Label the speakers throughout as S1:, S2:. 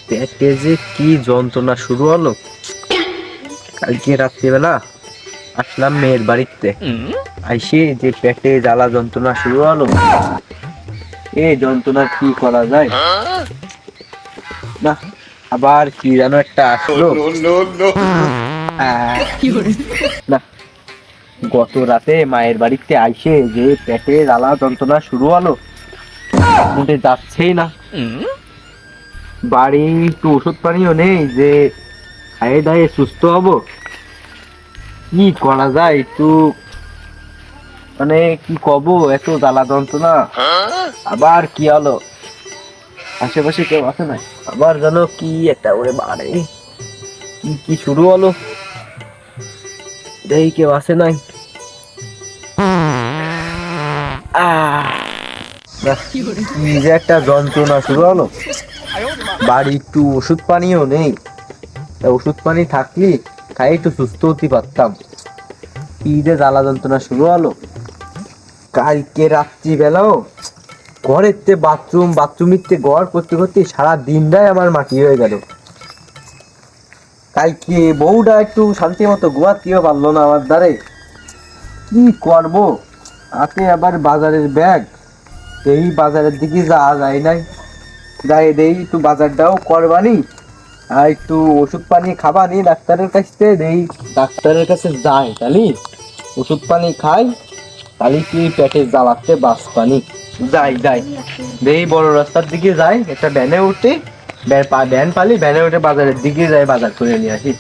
S1: পেটে যে কি যন্ত্রণা শুরু হলো। কালকে রাত্রিবেলা আসলাম মেয়ের বাড়িতে, আইসে যে পেটে জ্বালা যন্ত্রণা শুরু হলো। এই যন্ত্রণা কি করা যায় না, আবার কি যেন একটা আসলো। না, গত রাতে মায়ের বাড়িতে আইসে যে পেটে জ্বালা যন্ত্রণা শুরু হলো, মুখে যাচ্ছেই না। বাড়ি একটু ওষুধ পানিও নেই যে খাইয়ে দাইয়ে সুস্থ হব। কি করা যায় একটু, মানে কি কব, এত জ্বালা যন্ত্রণা। আবার কি হলো, আশেপাশে কেউ আছে না, আবার যেন কি একটা ওরে বাড়ে, কি কি শুরু হলো। দেখি কেউ আছে নাই। কি যে একটা যন্ত্রণা শুরু হলো। বাড়ি একটু ওষুধ পানিও নেই, ওষুধ পানি থাকলে খাই একটু সুস্থ হতে পারতাম। কি যে জ্বালা যন্ত্রণা শুরু হলো। কালকে রাত্রি বেলাও ঘরেতে বাথরুমিতে ঘর করতে করতে সারা দিনটাই আমার মাটি হয়ে গেল। কালকে বউটা একটু শান্তি মতো ঘুমাতেও পারলো না আমার দ্বারে। কি করব, হাতে আবার বাজারের ব্যাগ, এই বাজারের দিকে যাওয়া যায় নাই। যাই দেই একটু বাজারটাও করবানি, আর একটু ওষুধ পানি খাবানি ডাক্তারের কাছে দেই। ডাক্তারের কাছে যাই তাহলে ওষুধ পানি খাই, তাহলে কি পেটে জ্বালাতে বাস পানি। যাই যাই দেই, বড় রাস্তার দিকে যাই, একটা ভ্যানে উঠে ভ্যান পালি, ভ্যানে উঠে বাজারের দিকে যাই, বাজার করে নিয়ে আসি।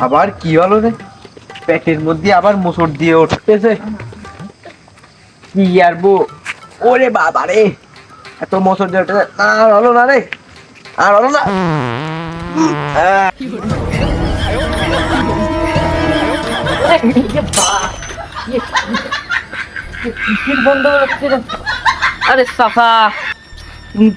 S1: আবার কি হলো রে, পেটের মধ্যে আবার মোচড় দিয়ে উঠতেছে। কি আর বো, ওরে বাবা রে, এত মোচড় দিয়ে উঠতেছে। আর হলো না রে, আর হলো না।
S2: আরে সাফা,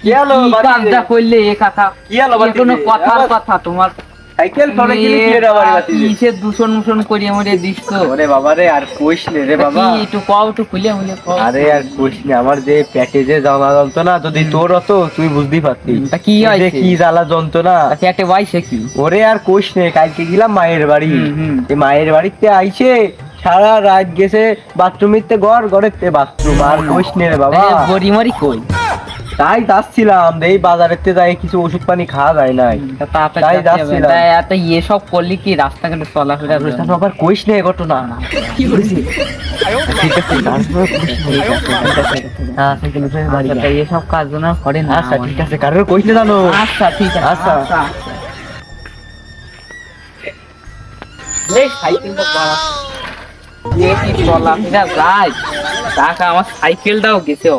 S1: কি হলো
S2: কাজটা করলে এ কথা,
S1: কি হলো
S2: কোনো কথার কথা তোমার।
S1: সাইকেল চলে গেলে কি রে বাবা বাতি
S2: কিসের দূষণ মুষণ করিয়ে মরে দিচ্ছ।
S1: ওরে বাবা রে, আর কইস নে রে বাবা।
S2: কি একটু কও, একটু খুলে মুলে কও।
S1: আরে আর কইস নে, আমার যে পেটে যে জ্বালা যন্ত্রণা, যদি তোর হতো তুই বুঝতেই পারতি।
S2: তা কি হয়েছে?
S1: কি জ্বালা যন্ত্রণা,
S2: পেটে বাইছে কি?
S1: ওরে আর কইস নে, কালকে গেলাম মায়ের বাড়ি। এই মায়ের বাড়িতে আইছে সারা রাত গেছে বাথরুমিতে ঘরেতে বাথরুম, আর কইস নে রে বাবা।
S2: বড়ি মারি কই?
S1: তাই যাচ্ছিলাম, এই বাজারেতে যাই কিছু ওষুধ পানি খাওয়া যায় নাই, তাই যাচ্ছিলাম।
S2: এসব করলি কি রাস্তাঘাটে চলাফেরা?
S1: আবার কইস নে ঘটনা। ঠিক আছে, তারপর কইস নে।
S2: আচ্ছা, এসব কাজ না করে না।
S1: আচ্ছা ঠিক আছে, কারোর কইস না জানো।
S2: আচ্ছা ঠিক আছে।
S1: আচ্ছা।
S2: চলাফেরা যায় টাকা, আমার সাইকেলটাও গেছে।